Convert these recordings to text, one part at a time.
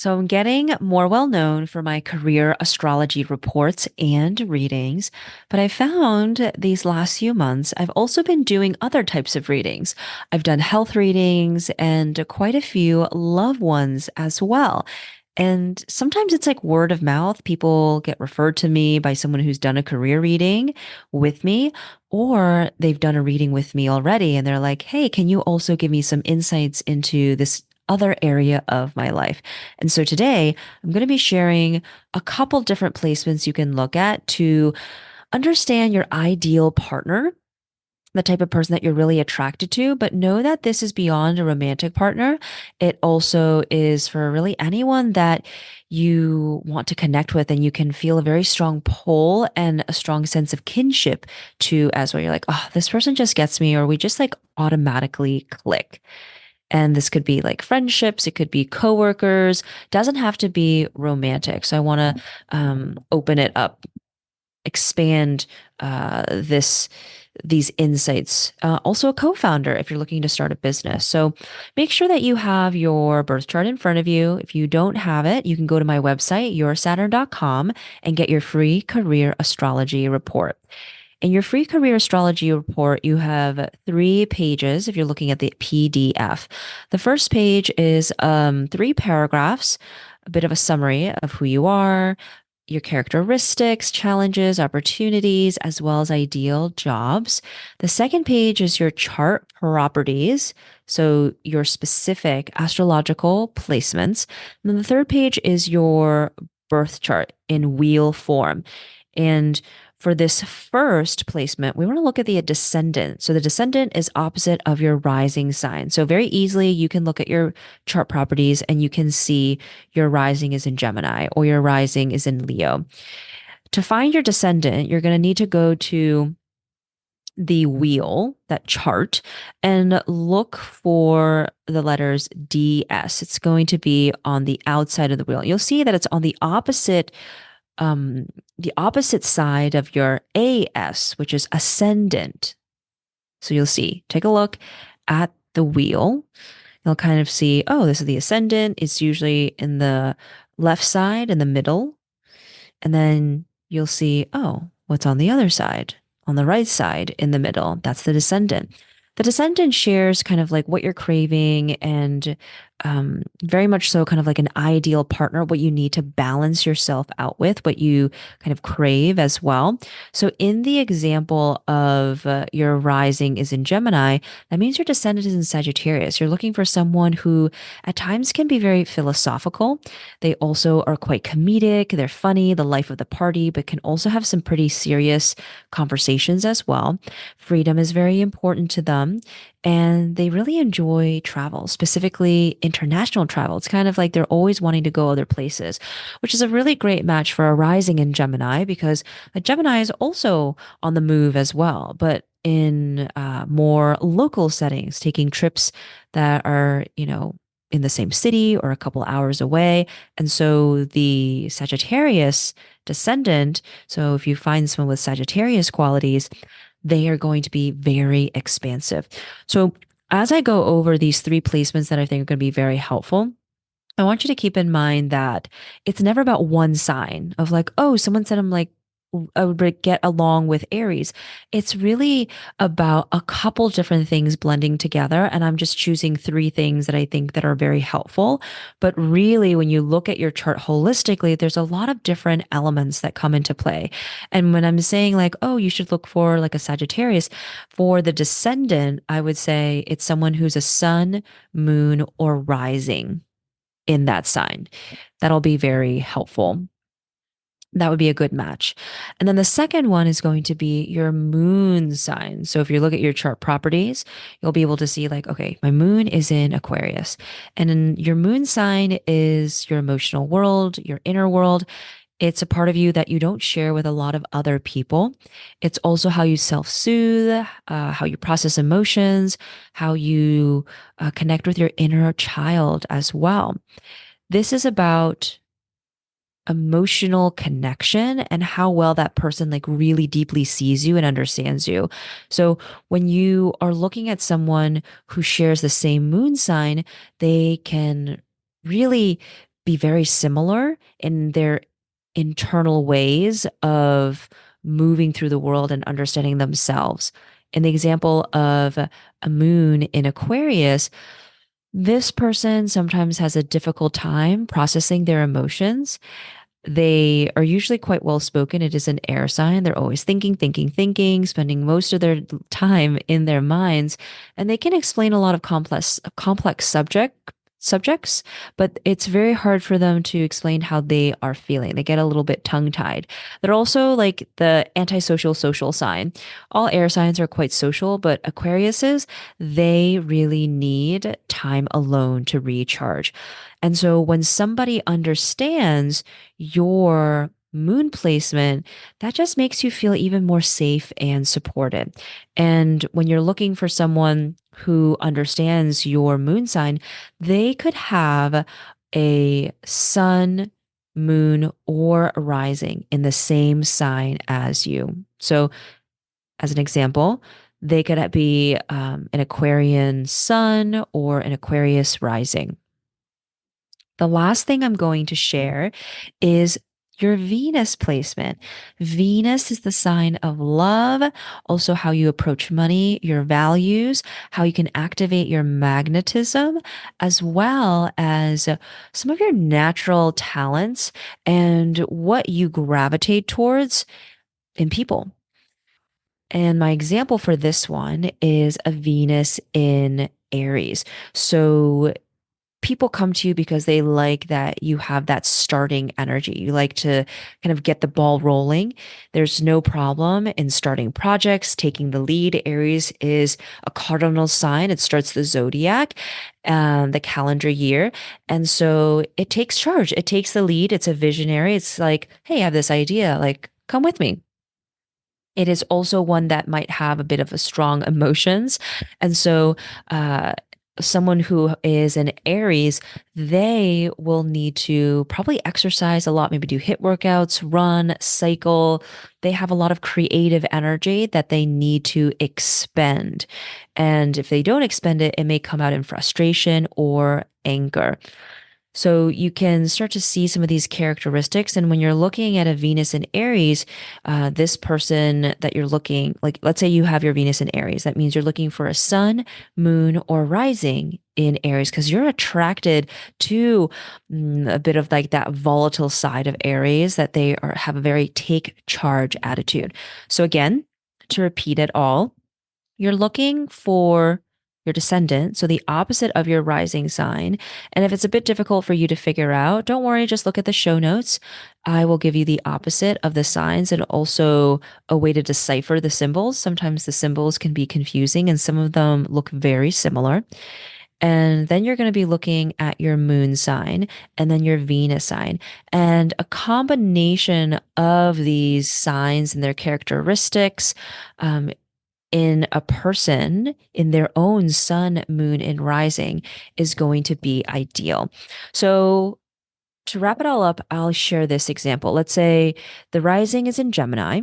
So I'm getting more well known for my career astrology reports and readings, but I found these last few months I've also been doing other types of readings. I've done health readings and quite a few love ones as well. And sometimes it's like word of mouth. People get referred to me by someone who's done a career reading with me, or they've done a reading with me already. And they're like, hey, can you also give me some insights into this other area of my life? And so today I'm going to be sharing a couple different placements you can look at to understand your ideal partner, the type of person that you're really attracted to, but know that this is beyond a romantic partner. It also is for really anyone that you want to connect with and you can feel a very strong pull and a strong sense of kinship to as well. You're like, oh, this person just gets me, or we just like automatically click. And this could be like friendships, it could be coworkers, doesn't have to be romantic. So I want to open it up, expand this these insights. Also, a co-founder if you're looking to start a business. So make sure that you have your birth chart in front of you. If you don't have it, you can go to my website, yoursaturn.com, and get your free career astrology report. In your free career astrology report, you have 3 pages if you're looking at the PDF. The first page is 3 paragraphs, a bit of a summary of who you are, your characteristics, challenges, opportunities, as well as ideal jobs. The second page is your chart properties, so your specific astrological placements. And then the third page is your birth chart in wheel form. And for this first placement, we want to look at the descendant. So the descendant is opposite of your rising sign. So very easily you can look at your chart properties and you can see your rising is in Gemini or your rising is in Leo. To find your descendant, you're going to need to go to the wheel, that chart, and look for the letters DS. It's going to be on the outside of the wheel. You'll see that it's on the opposite side of your AS, which is ascendant. So you'll see, take a look at the wheel. You'll kind of see, oh, this is the ascendant. It's usually in the left side in the middle. And then you'll see, oh, what's on the other side? On the right side in the middle, that's the descendant. The descendant shares kind of like what you're craving and very much so kind of like an ideal partner, what you need to balance yourself out with, what you kind of crave as well. So in the example of your rising is in Gemini, that means your descendant is in Sagittarius. You're looking for someone who at times can be very philosophical. They also are quite comedic. They're funny, the life of the party, but can also have some pretty serious conversations as well. Freedom is very important to them, and they really enjoy travel, specifically international travel. It's kind of like they're always wanting to go other places, which is a really great match for a rising in Gemini because a Gemini is also on the move as well, but in more local settings, taking trips that are, in the same city or a couple hours away. And so the Sagittarius descendant, so if you find someone with Sagittarius qualities, they are going to be very expansive. So as I go over these 3 placements that I think are going to be very helpful, I want you to keep in mind that it's never about one sign of like, oh, someone said I'm like, I would get along with Aries. It's really about a couple different things blending together. And I'm just choosing 3 things that I think that are very helpful. But really, when you look at your chart holistically, there's a lot of different elements that come into play. And when I'm saying like, oh, you should look for like a Sagittarius, for the descendant, I would say it's someone who's a sun, moon, or rising in that sign. That'll be very helpful. That would be a good match. And then the second one is going to be your moon sign. So if you look at your chart properties, you'll be able to see like, okay, my moon is in Aquarius. And then your moon sign is your emotional world, your inner world. It's a part of you that you don't share with a lot of other people. It's also how you self-soothe, how you process emotions, how you connect with your inner child as well. This is about emotional connection and how well that person like really deeply sees you and understands you. So when you are looking at someone who shares the same moon sign, they can really be very similar in their internal ways of moving through the world and understanding themselves. In the example of a moon in Aquarius, this person sometimes has a difficult time processing their emotions. They are usually quite well spoken. It is an air sign. They're always thinking, thinking, thinking, spending most of their time in their minds, and they can explain a lot of complex subjects, but it's very hard for them to explain how they are feeling. They get a little bit tongue-tied. They're also like the antisocial social sign. All air signs are quite social, but Aquariuses, they really need time alone to recharge. And so when somebody understands your moon placement, that just makes you feel even more safe and supported. And when you're looking for someone who understands your moon sign, they could have a sun, moon, or rising in the same sign as you. So, as an example, they could be an Aquarian sun or an Aquarius rising. The last thing I'm going to share is your Venus placement. Venus is the sign of love, also how you approach money, your values, how you can activate your magnetism, as well as some of your natural talents and what you gravitate towards in people. And my example for this one is a Venus in Aries. So people come to you because they like that you have that starting energy. You like to kind of get the ball rolling. There's no problem in starting projects, taking the lead. Aries is a cardinal sign. It starts the zodiac, the calendar year. And so it takes charge. It takes the lead. It's a visionary. It's like, hey, I have this idea. Like, come with me. It is also one that might have a bit of a strong emotions. And so, someone who is an Aries, they will need to probably exercise a lot, maybe do HIIT workouts, run, cycle. They have a lot of creative energy that they need to expend. And if they don't expend it, it may come out in frustration or anger. So you can start to see some of these characteristics. And when you're looking at a Venus in Aries, this person that you're looking, like, let's say you have your Venus in Aries, that means you're looking for a sun, moon, or rising in Aries because you're attracted to a bit of like that volatile side of Aries that they have a very take charge attitude. So again, to repeat it all, you're looking for your descendant, so the opposite of your rising sign. And if it's a bit difficult for you to figure out, don't worry, just look at the show notes. I will give you the opposite of the signs and also a way to decipher the symbols. Sometimes the symbols can be confusing and some of them look very similar. And then you're going to be looking at your moon sign and then your Venus sign. And a combination of these signs and their characteristics in a person in their own sun, moon, and rising is going to be ideal. So, to wrap it all up, I'll share this example. Let's say the rising is in Gemini,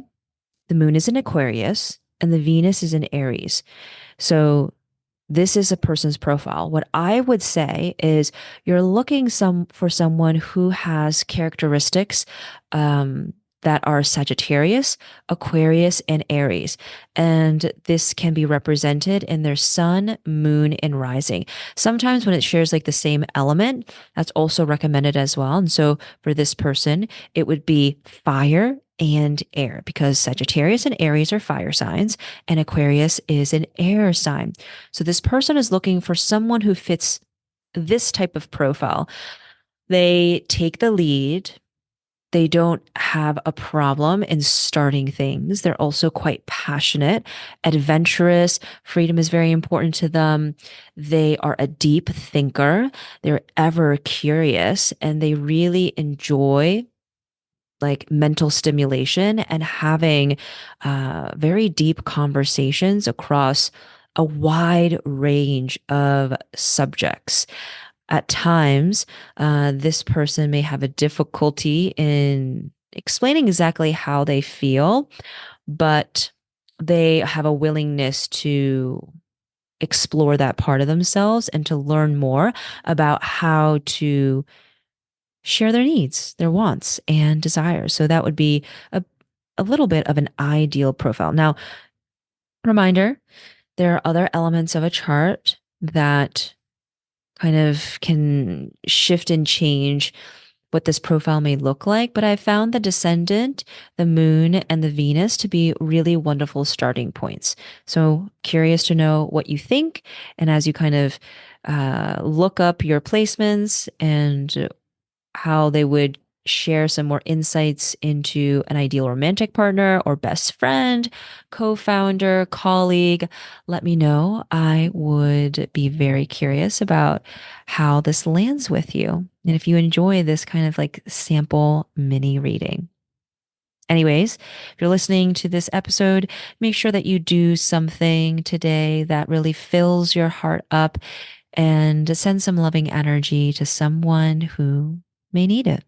the moon is in Aquarius, and the Venus is in Aries. So, this is a person's profile. What I would say is you're looking for someone who has characteristics that are Sagittarius, Aquarius, and Aries. And this can be represented in their sun, moon, and rising. Sometimes when it shares like the same element, that's also recommended as well. And so for this person, it would be fire and air because Sagittarius and Aries are fire signs and Aquarius is an air sign. So this person is looking for someone who fits this type of profile. They take the lead. They don't have a problem in starting things. They're also quite passionate, adventurous. Freedom is very important to them. They are a deep thinker. They're ever curious and they really enjoy like mental stimulation and having very deep conversations across a wide range of subjects. At times, this person may have a difficulty in explaining exactly how they feel, but they have a willingness to explore that part of themselves and to learn more about how to share their needs, their wants, and desires. So that would be a little bit of an ideal profile. Now, reminder, there are other elements of a chart that kind of can shift and change what this profile may look like, but I found the descendant, the moon, and the Venus to be really wonderful starting points. So curious to know what you think. And as you kind of look up your placements and how they would share some more insights into an ideal romantic partner or best friend, co founder, colleague, let me know. I would be very curious about how this lands with you. And if you enjoy this kind of like sample mini reading. Anyways, if you're listening to this episode, make sure that you do something today that really fills your heart up and send some loving energy to someone who may need it.